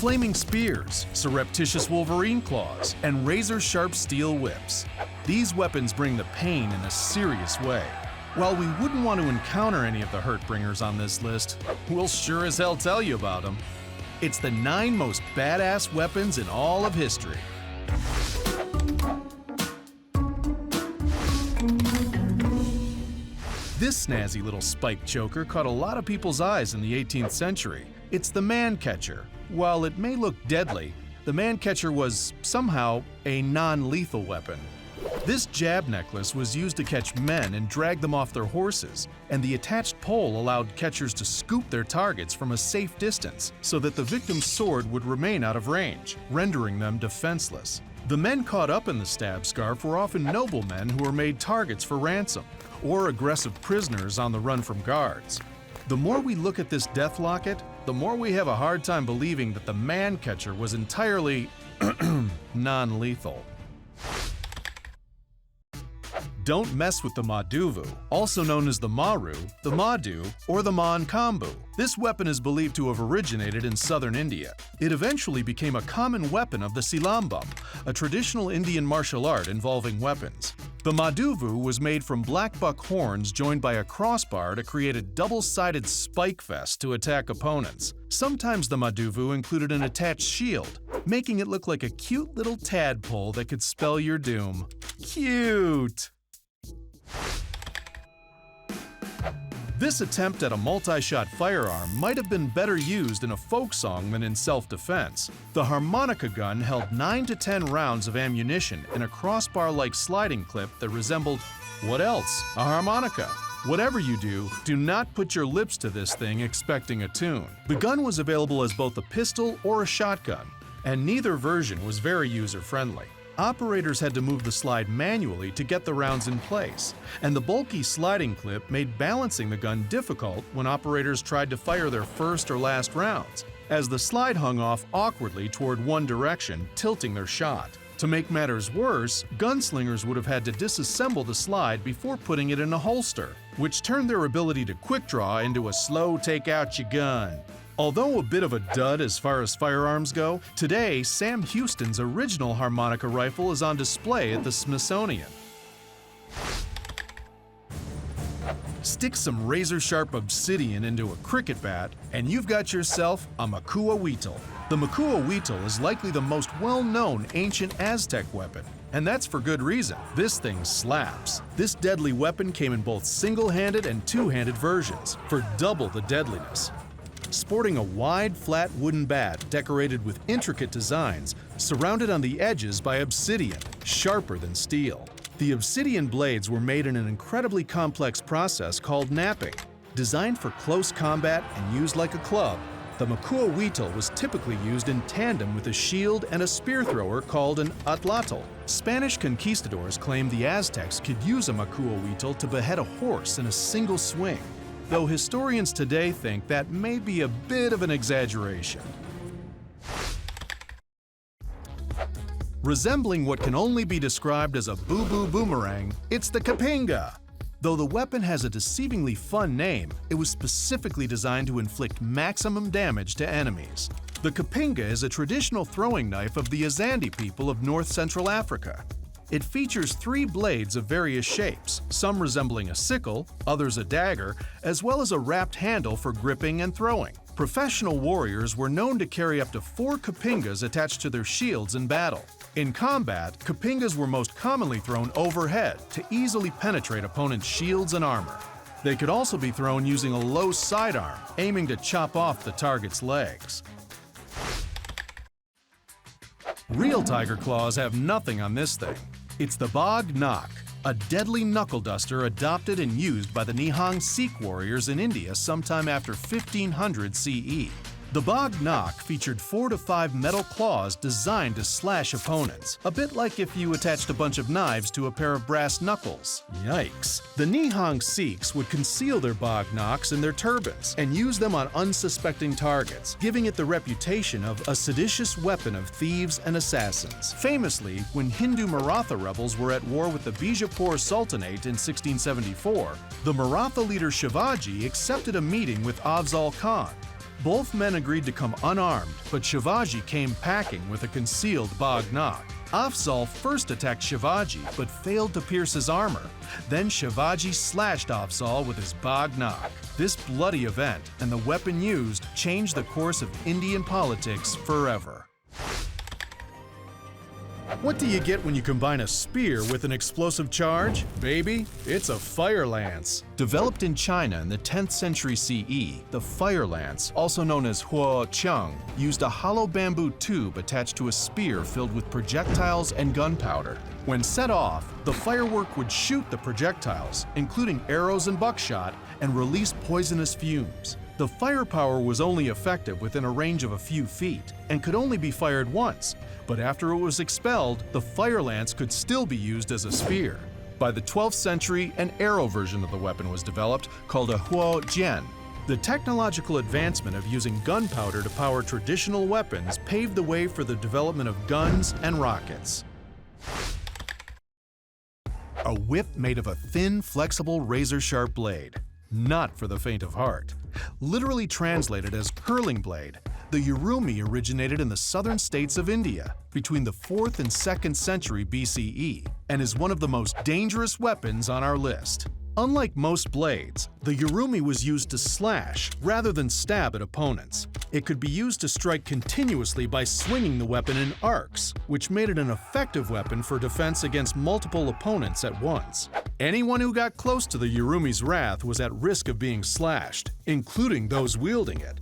flaming spears, surreptitious wolverine claws, and razor-sharp steel whips. These weapons bring the pain in a serious way. While we wouldn't want to encounter any of the hurt-bringers on this list, we'll sure as hell tell you about them. It's the 9 most badass weapons in all of history. This snazzy little spike choker caught a lot of people's eyes in the 18th century. It's the man-catcher. While it may look deadly, the man-catcher was, somehow, a non-lethal weapon. This jab necklace was used to catch men and drag them off their horses, and the attached pole allowed catchers to scoop their targets from a safe distance so that the victim's sword would remain out of range, rendering them defenseless. The men caught up in the stab scarf were often noblemen who were made targets for ransom, or aggressive prisoners on the run from guards. The more we look at this death locket, the more we have a hard time believing that the man-catcher was entirely non-lethal. Don't mess with the Madhuvu, also known as the Maru, the Madhu, or the Man Kambu. This weapon is believed to have originated in southern India. It eventually became a common weapon of the Silambam, a traditional Indian martial art involving weapons. The Madhuvu was made from black buck horns joined by a crossbar to create a double-sided spike vest to attack opponents. Sometimes the Madhuvu included an attached shield, making it look like a cute little tadpole that could spell your doom. Cute! This attempt at a multi-shot firearm might have been better used in a folk song than in self-defense. The harmonica gun held 9 to 10 rounds of ammunition in a crossbar-like sliding clip that resembled, what else? A harmonica. Whatever you do, do not put your lips to this thing expecting a tune. The gun was available as both a pistol or a shotgun, and neither version was very user-friendly. Operators had to move the slide manually to get the rounds in place, and the bulky sliding clip made balancing the gun difficult when operators tried to fire their first or last rounds, as the slide hung off awkwardly toward one direction, tilting their shot. To make matters worse, gunslingers would have had to disassemble the slide before putting it in a holster, which turned their ability to quick draw into a slow take out your gun. Although a bit of a dud as far as firearms go, today Sam Houston's original harmonica rifle is on display at the Smithsonian. Stick some razor-sharp obsidian into a cricket bat, and you've got yourself a Makua Wettal. The Makua Wettal is likely the most well-known ancient Aztec weapon, and that's for good reason. This thing slaps. This deadly weapon came in both single-handed and two-handed versions, for double the deadliness. Sporting a wide, flat wooden bat decorated with intricate designs, surrounded on the edges by obsidian, sharper than steel. The obsidian blades were made in an incredibly complex process called knapping. Designed for close combat and used like a club, the Makua Wettal was typically used in tandem with a shield and a spear thrower called an atlatl. Spanish conquistadors claimed the Aztecs could use a Makua Wettal to behead a horse in a single swing, though historians today think that may be a bit of an exaggeration. Resembling what can only be described as a boo-boo boomerang, it's the Kapenga. Though the weapon has a deceivingly fun name, it was specifically designed to inflict maximum damage to enemies. The Kapenga is a traditional throwing knife of the Azandi people of north-central Africa. It features 3 blades of various shapes, some resembling a sickle, others a dagger, as well as a wrapped handle for gripping and throwing. Professional warriors were known to carry up to 4 Kapengas attached to their shields in battle. In combat, Kapengas were most commonly thrown overhead to easily penetrate opponents' shields and armor. They could also be thrown using a low sidearm, aiming to chop off the target's legs. Real tiger claws have nothing on this thing. It's the Bog Knock, a deadly knuckle duster adopted and used by the Nihang Sikh warriors in India sometime after 1500 CE. The Bog Knock featured 4 to 5 metal claws designed to slash opponents, a bit like if you attached a bunch of knives to a pair of brass knuckles. Yikes. The Nihang Sikhs would conceal their Bog Knocks in their turbans and use them on unsuspecting targets, giving it the reputation of a seditious weapon of thieves and assassins. Famously, when Hindu Maratha rebels were at war with the Bijapur Sultanate in 1674, the Maratha leader Shivaji accepted a meeting with Afzal Khan. Both men agreed to come unarmed, but Shivaji came packing with a concealed Bog Knock. Afzal first attacked Shivaji but failed to pierce his armor. Then Shivaji slashed Afzal with his Bog Knock. This bloody event and the weapon used changed the course of Indian politics forever. What do you get when you combine a spear with an explosive charge? Baby, it's a fire lance. Developed in China in the 10th century CE, the fire lance, also known as huo qiang, used a hollow bamboo tube attached to a spear filled with projectiles and gunpowder. When set off, the firework would shoot the projectiles, including arrows and buckshot, and release poisonous fumes. The firepower was only effective within a range of a few feet and could only be fired once, but after it was expelled, the fire lance could still be used as a spear. By the 12th century, an arrow version of the weapon was developed called a huo jian. The technological advancement of using gunpowder to power traditional weapons paved the way for the development of guns and rockets. A whip made of a thin, flexible, razor-sharp blade. Not for the faint of heart. Literally translated as curling blade, the Urumi originated in the southern states of India between the 4th and 2nd century BCE and is one of the most dangerous weapons on our list. Unlike most blades, the Urumi was used to slash rather than stab at opponents. It could be used to strike continuously by swinging the weapon in arcs, which made it an effective weapon for defense against multiple opponents at once. Anyone who got close to the Urumi's wrath was at risk of being slashed, including those wielding it.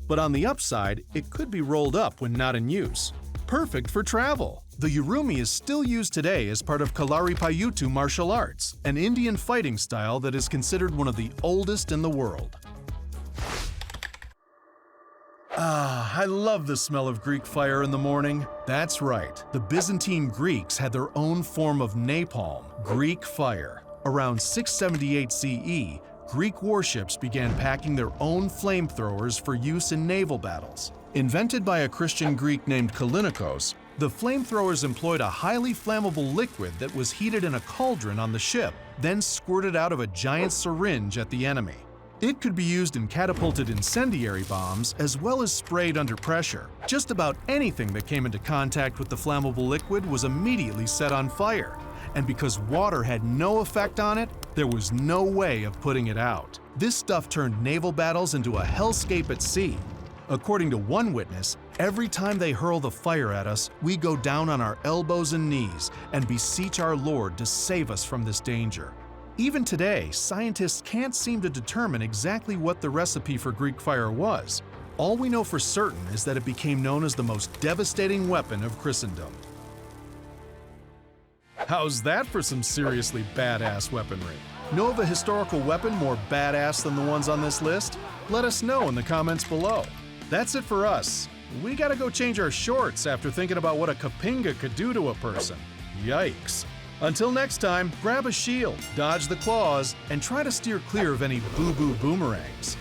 But on the upside, it could be rolled up when not in use. Perfect for travel. The Urumi is still used today as part of Kalaripayattu martial arts, an Indian fighting style that is considered one of the oldest in the world. I love the smell of Greek fire in the morning. That's right, the Byzantine Greeks had their own form of napalm, Greek fire. Around 678 CE, Greek warships began packing their own flamethrowers for use in naval battles. Invented by a Christian Greek named Kallinikos, the flamethrowers employed a highly flammable liquid that was heated in a cauldron on the ship, then squirted out of a giant syringe at the enemy. It could be used in catapulted incendiary bombs as well as sprayed under pressure. Just about anything that came into contact with the flammable liquid was immediately set on fire. And because water had no effect on it, there was no way of putting it out. This stuff turned naval battles into a hellscape at sea. According to one witness, every time they hurl the fire at us, we go down on our elbows and knees and beseech our Lord to save us from this danger. Even today, scientists can't seem to determine exactly what the recipe for Greek fire was. All we know for certain is that it became known as the most devastating weapon of Christendom. How's that for some seriously badass weaponry? Know of a historical weapon more badass than the ones on this list? Let us know in the comments below. That's it for us. We gotta go change our shorts after thinking about what a Kapenga could do to a person. Yikes. Until next time, grab a shield, dodge the claws, and try to steer clear of any boo-boo boomerangs.